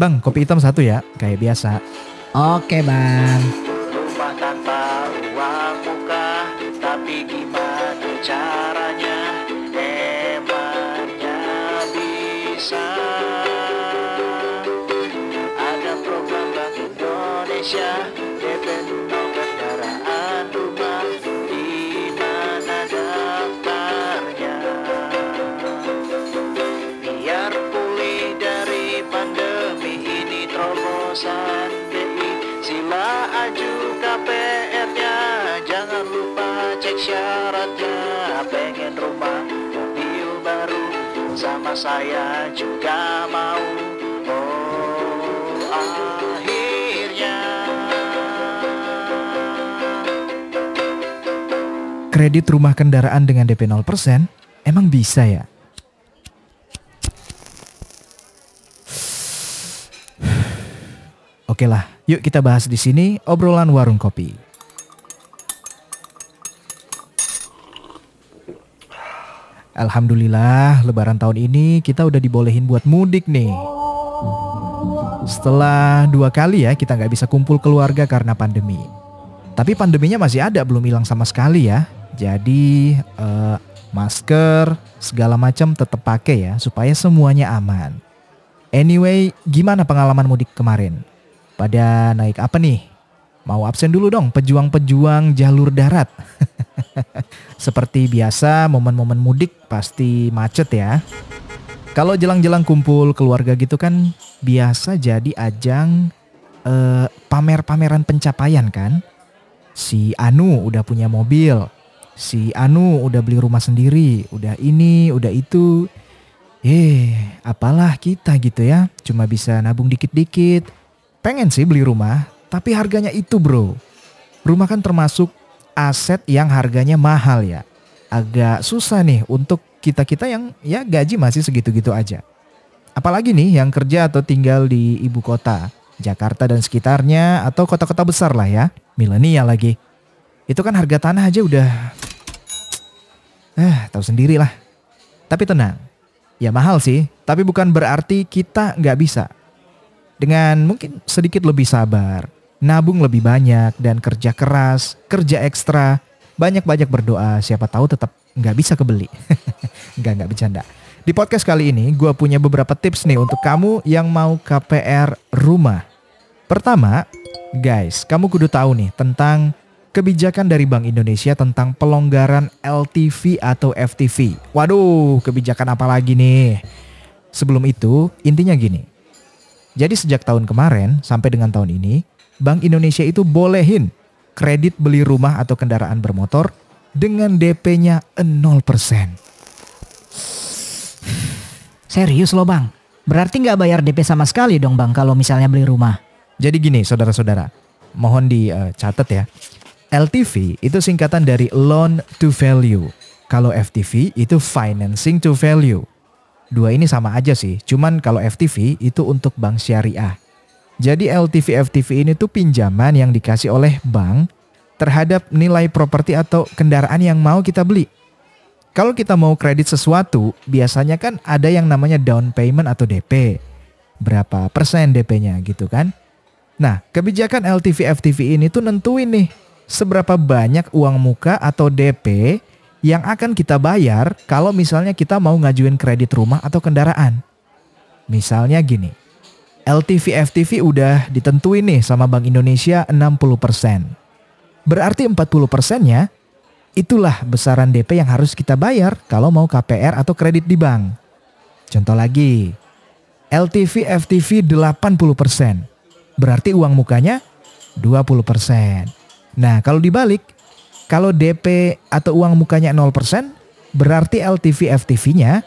Bang, kopi hitam satu ya, kayak biasa. Oke bang. Rumah tanpa uang muka, tapi gimana caranya? Emangnya bisa? Ada program Bank Indonesia, DP 0 kendaraan rumah, di mana daftarnya? Biar pulih dari pandemi ini, terobosan BI, sila aju KPR-nya, jangan lupa cek syaratnya. Pengen rumah, mobil baru, sama saya juga mau. Oh, akhirnya Kredit rumah kendaraan dengan DP 0%, emang bisa ya? Oke lah, yuk kita bahas di sini obrolan warung kopi. Alhamdulillah, Lebaran tahun ini kita udah dibolehin buat mudik nih. Setelah 2 kali ya kita nggak bisa kumpul keluarga karena pandemi. Tapi pandeminya masih ada, belum hilang sama sekali ya. Jadi masker segala macam tetap pakai ya supaya semuanya aman. Anyway, gimana pengalaman mudik kemarin? Pada naik apa nih? Mau absen dulu dong pejuang-pejuang jalur darat. Seperti biasa momen-momen mudik pasti macet ya. Kalau jelang-jelang kumpul keluarga gitu kan biasa jadi ajang pamer-pameran pencapaian kan. Si Anu udah punya mobil, si Anu udah beli rumah sendiri, udah ini, udah itu. Apalah kita gitu ya, cuma bisa nabung dikit-dikit. Pengen sih beli rumah, tapi harganya itu bro. Rumah kan termasuk aset yang harganya mahal ya. Agak susah nih untuk kita-kita yang ya gaji masih segitu-gitu aja. Apalagi nih yang kerja atau tinggal di ibu kota, Jakarta dan sekitarnya atau kota-kota besar lah ya. Milenial lagi. Itu kan harga tanah aja udah tahu sendiri lah. Tapi tenang, ya mahal sih, tapi bukan berarti kita nggak bisa. Dengan mungkin sedikit lebih sabar, nabung lebih banyak dan kerja keras, kerja ekstra, banyak-banyak berdoa, siapa tahu tetap nggak bisa kebeli. Nggak bercanda. Di podcast kali ini gue punya beberapa tips nih untuk kamu yang mau KPR rumah. Pertama, guys, kamu kudu tahu nih tentang kebijakan dari Bank Indonesia tentang pelonggaran LTV atau FTV. Waduh, kebijakan apa lagi nih? Sebelum itu, intinya gini. Jadi sejak tahun kemarin sampai dengan tahun ini, Bank Indonesia itu bolehin kredit beli rumah atau kendaraan bermotor dengan DP-nya 0%. Serius loh bang? Berarti nggak bayar DP sama sekali dong bang kalau misalnya beli rumah? Jadi gini saudara-saudara, mohon dicatat ya. LTV itu singkatan dari loan to value. Kalau FTV itu financing to value. Dua ini sama aja sih, cuman kalau FTV itu untuk bank syariah. Jadi LTV FTV ini tuh pinjaman yang dikasih oleh bank terhadap nilai properti atau kendaraan yang mau kita beli. Kalau kita mau kredit sesuatu, biasanya kan ada yang namanya down payment atau DP. Berapa persen DP-nya gitu kan? Nah, kebijakan LTV FTV ini tuh nentuin nih seberapa banyak uang muka atau DP yang akan kita bayar kalau misalnya kita mau ngajuin kredit rumah atau kendaraan. Misalnya gini, LTV FTV udah ditentuin nih sama Bank Indonesia 60%. Berarti 40%-nya itulah besaran DP yang harus kita bayar kalau mau KPR atau kredit di bank. Contoh lagi, LTV FTV 80%. Berarti uang mukanya 20%. Nah kalau dibalik, kalau DP atau uang mukanya 0%, berarti LTV FTV-nya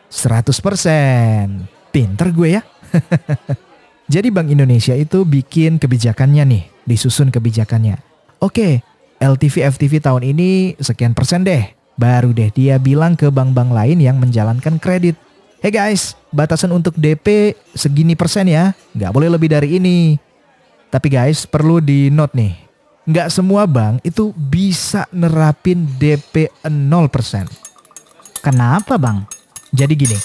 100%. Pinter gue ya. Jadi Bank Indonesia itu bikin kebijakannya nih, disusun kebijakannya. Oke, LTV FTV tahun ini sekian persen deh. Baru deh dia bilang ke bank-bank lain yang menjalankan kredit. Hey guys, batasan untuk DP segini persen ya, nggak boleh lebih dari ini. Tapi guys, perlu di note nih, nggak semua bank itu bisa nerapin DP 0%. Kenapa bang? Jadi gini,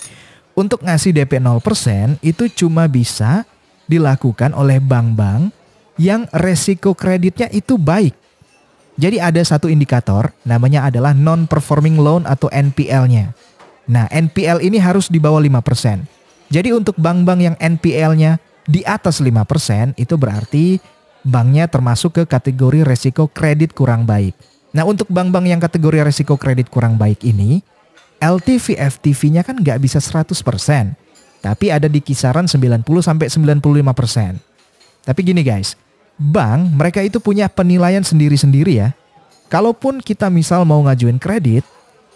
untuk ngasih DP 0% itu cuma bisa dilakukan oleh bank-bank yang resiko kreditnya itu baik. Jadi ada satu indikator namanya adalah non-performing loan atau NPL-nya. Nah, NPL ini harus di bawah 5%. Jadi untuk bank-bank yang NPL-nya di atas 5% itu berarti banknya termasuk ke kategori resiko kredit kurang baik. Nah, untuk bank-bank yang kategori resiko kredit kurang baik ini, LTV FTV-nya kan nggak bisa 100%, tapi ada di kisaran 90-95%. Tapi gini guys, bank mereka itu punya penilaian sendiri-sendiri ya. Kalaupun kita misal mau ngajuin kredit,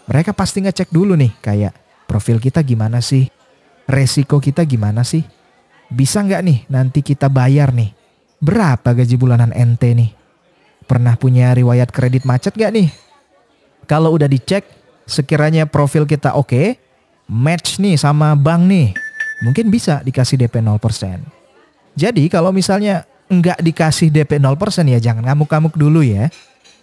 mereka pasti ngecek dulu nih kayak profil kita gimana sih, resiko kita gimana sih, bisa nggak nih nanti kita bayar nih, berapa gaji bulanan ente nih, pernah punya riwayat kredit macet nggak nih. Kalau udah dicek, sekiranya profil kita oke, match nih sama bank nih, mungkin bisa dikasih DP 0%. Jadi kalau misalnya nggak dikasih DP 0% ya jangan ngamuk-ngamuk dulu ya.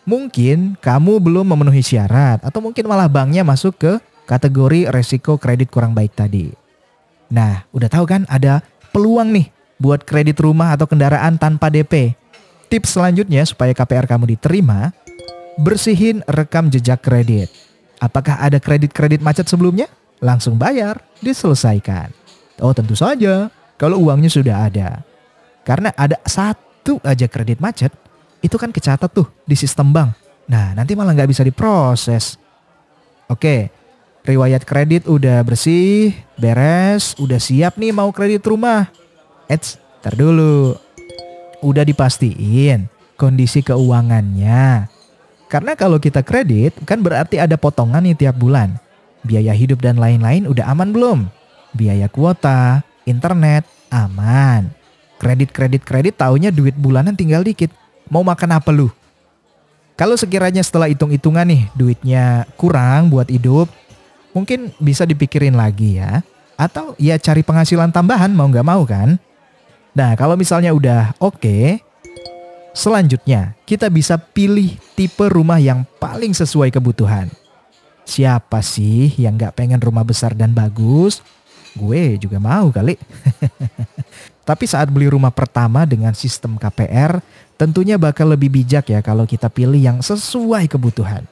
Mungkin kamu belum memenuhi syarat atau mungkin malah banknya masuk ke kategori resiko kredit kurang baik tadi. Nah, udah tahu kan ada peluang nih buat kredit rumah atau kendaraan tanpa DP. Tips selanjutnya supaya KPR kamu diterima, bersihin rekam jejak kredit. Apakah ada kredit-kredit macet sebelumnya? Langsung bayar, diselesaikan. Oh tentu saja, kalau uangnya sudah ada. Karena ada satu aja kredit macet, itu kan kecatat tuh di sistem bank. Nah nanti malah nggak bisa diproses. Oke, riwayat kredit udah bersih, beres, udah siap nih mau kredit rumah. Ntar dulu. Udah dipastiin kondisi keuangannya. Karena kalau kita kredit kan berarti ada potongan nih tiap bulan. Biaya hidup dan lain-lain udah aman belum? Biaya kuota, internet, aman. Kredit taunya duit bulanan tinggal dikit. Mau makan apa lu? Kalau sekiranya setelah hitung-hitungan nih duitnya kurang buat hidup, mungkin bisa dipikirin lagi ya. Atau ya cari penghasilan tambahan mau nggak mau kan? Nah kalau misalnya udah oke, selanjutnya kita bisa pilih tipe rumah yang paling sesuai kebutuhan. Siapa sih yang nggak pengen rumah besar dan bagus? Gue juga mau kali. Tapi saat beli rumah pertama dengan sistem KPR, tentunya bakal lebih bijak ya kalau kita pilih yang sesuai kebutuhan.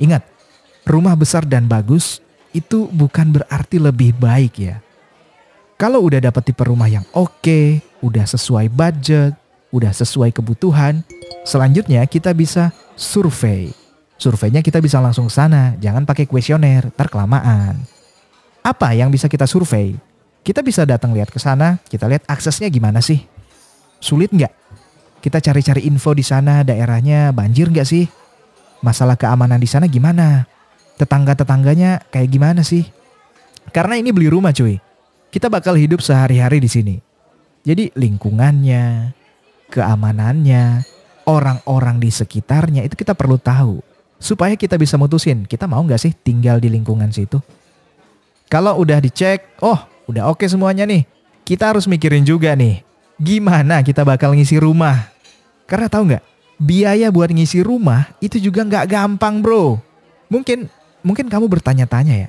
Ingat, rumah besar dan bagus itu bukan berarti lebih baik ya. Kalau udah dapet tipe rumah yang oke, udah sesuai budget, udah sesuai kebutuhan, selanjutnya kita bisa survei. Surveinya kita bisa langsung sana, jangan pakai kuesioner, ntar kelamaan. Apa yang bisa kita survei? Kita bisa datang lihat ke sana, kita lihat aksesnya gimana sih? Sulit nggak? Kita cari-cari info di sana, daerahnya banjir nggak sih? Masalah keamanan di sana gimana? Tetangga-tetangganya kayak gimana sih? Karena ini beli rumah cuy, kita bakal hidup sehari-hari di sini. Jadi lingkungannya, keamanannya, orang-orang di sekitarnya itu kita perlu tahu. Supaya kita bisa mutusin, kita mau nggak sih tinggal di lingkungan situ? Kalau udah dicek, oh udah oke semuanya nih. Kita harus mikirin juga nih, gimana kita bakal ngisi rumah. Karena tahu nggak, biaya buat ngisi rumah itu juga nggak gampang bro. Mungkin kamu bertanya-tanya ya,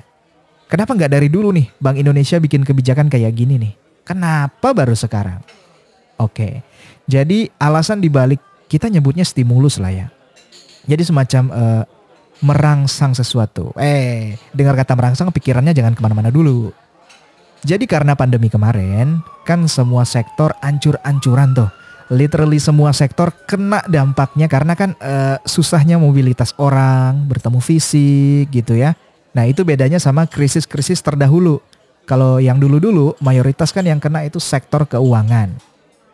kenapa nggak dari dulu nih Bank Indonesia bikin kebijakan kayak gini nih? Kenapa baru sekarang? Oke, jadi alasan dibalik kita nyebutnya stimulus lah ya. Jadi semacam merangsang sesuatu. Dengar kata merangsang pikirannya jangan kemana-mana dulu. Jadi karena pandemi kemarin kan semua sektor ancur-ancuran tuh. Literally semua sektor kena dampaknya karena kan susahnya mobilitas orang, bertemu fisik gitu ya. Nah itu bedanya sama krisis-krisis terdahulu. Kalau yang dulu-dulu mayoritas kan yang kena itu sektor keuangan.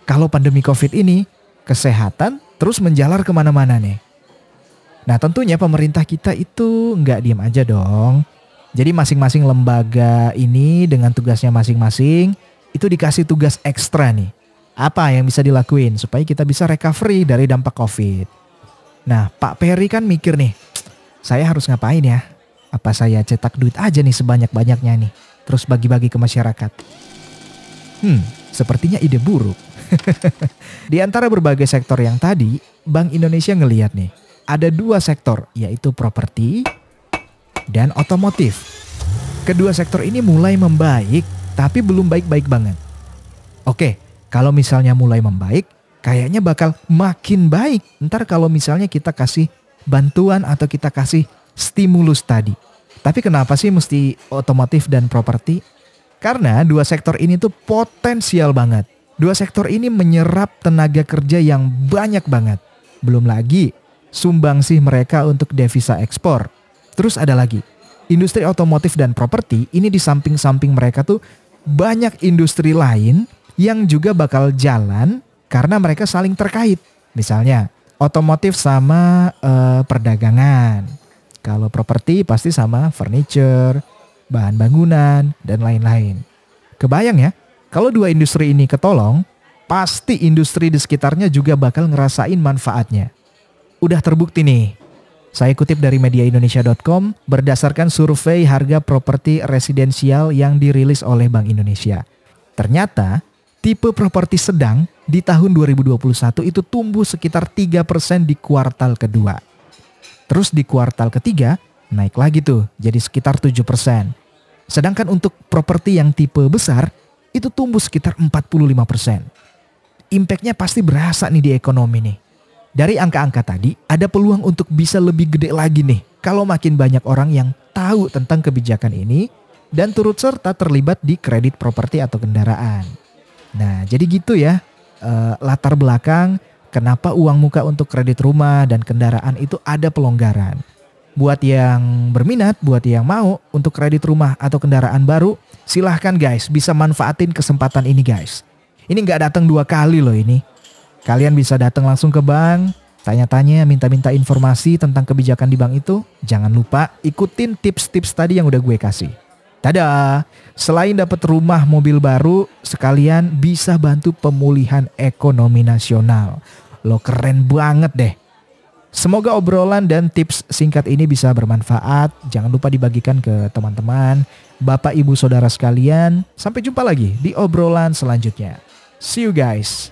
Kalau pandemi COVID ini kesehatan terus menjalar kemana-mana nih. Nah tentunya pemerintah kita itu nggak diam aja dong. Jadi masing-masing lembaga ini dengan tugasnya masing-masing itu dikasih tugas ekstra nih. Apa yang bisa dilakuin supaya kita bisa recovery dari dampak COVID. Nah Pak Peri kan mikir nih, saya harus ngapain ya? Apa saya cetak duit aja nih sebanyak-banyaknya nih, terus bagi-bagi ke masyarakat? Sepertinya ide buruk. Di antara berbagai sektor yang tadi, Bank Indonesia ngelihat nih, ada dua sektor, yaitu properti dan otomotif. Kedua sektor ini mulai membaik, tapi belum baik-baik banget. Oke, Kalau misalnya mulai membaik, kayaknya bakal makin baik. Ntar kalau misalnya kita kasih bantuan atau kita kasih stimulus tadi. Tapi kenapa sih mesti otomotif dan properti? Karena dua sektor ini tuh potensial banget. Dua sektor ini menyerap tenaga kerja yang banyak banget. Belum lagi sumbangsih mereka untuk devisa ekspor. Terus ada lagi, industri otomotif dan properti ini di samping-samping mereka tuh banyak industri lain yang juga bakal jalan karena mereka saling terkait. Misalnya otomotif sama perdagangan. Kalau properti pasti sama furniture, bahan bangunan, dan lain-lain. Kebayang ya, kalau dua industri ini ketolong, pasti industri di sekitarnya juga bakal ngerasain manfaatnya. Udah terbukti nih. Saya kutip dari mediaindonesia.com berdasarkan survei harga properti residensial yang dirilis oleh Bank Indonesia. Ternyata tipe properti sedang di tahun 2021 itu tumbuh sekitar 3% di kuartal kedua. Terus di kuartal ketiga naik lagi tuh jadi sekitar 7%. Sedangkan untuk properti yang tipe besar itu tumbuh sekitar 45%. Impactnya pasti berasa nih di ekonomi nih. Dari angka-angka tadi ada peluang untuk bisa lebih gede lagi nih kalau makin banyak orang yang tahu tentang kebijakan ini dan turut serta terlibat di kredit properti atau kendaraan. Nah jadi gitu ya latar belakang kenapa uang muka untuk kredit rumah dan kendaraan itu ada pelonggaran. Buat yang berminat, buat yang mau untuk kredit rumah atau kendaraan baru, silahkan guys bisa manfaatin kesempatan ini guys. Ini nggak datang 2 kali loh ini. Kalian bisa datang langsung ke bank, tanya-tanya, minta-minta informasi tentang kebijakan di bank itu. Jangan lupa ikutin tips-tips tadi yang udah gue kasih. Tada! Selain dapat rumah mobil baru, sekalian bisa bantu pemulihan ekonomi nasional. Lo keren banget deh. Semoga obrolan dan tips singkat ini bisa bermanfaat. Jangan lupa dibagikan ke teman-teman, bapak ibu saudara sekalian. Sampai jumpa lagi di obrolan selanjutnya. See you guys.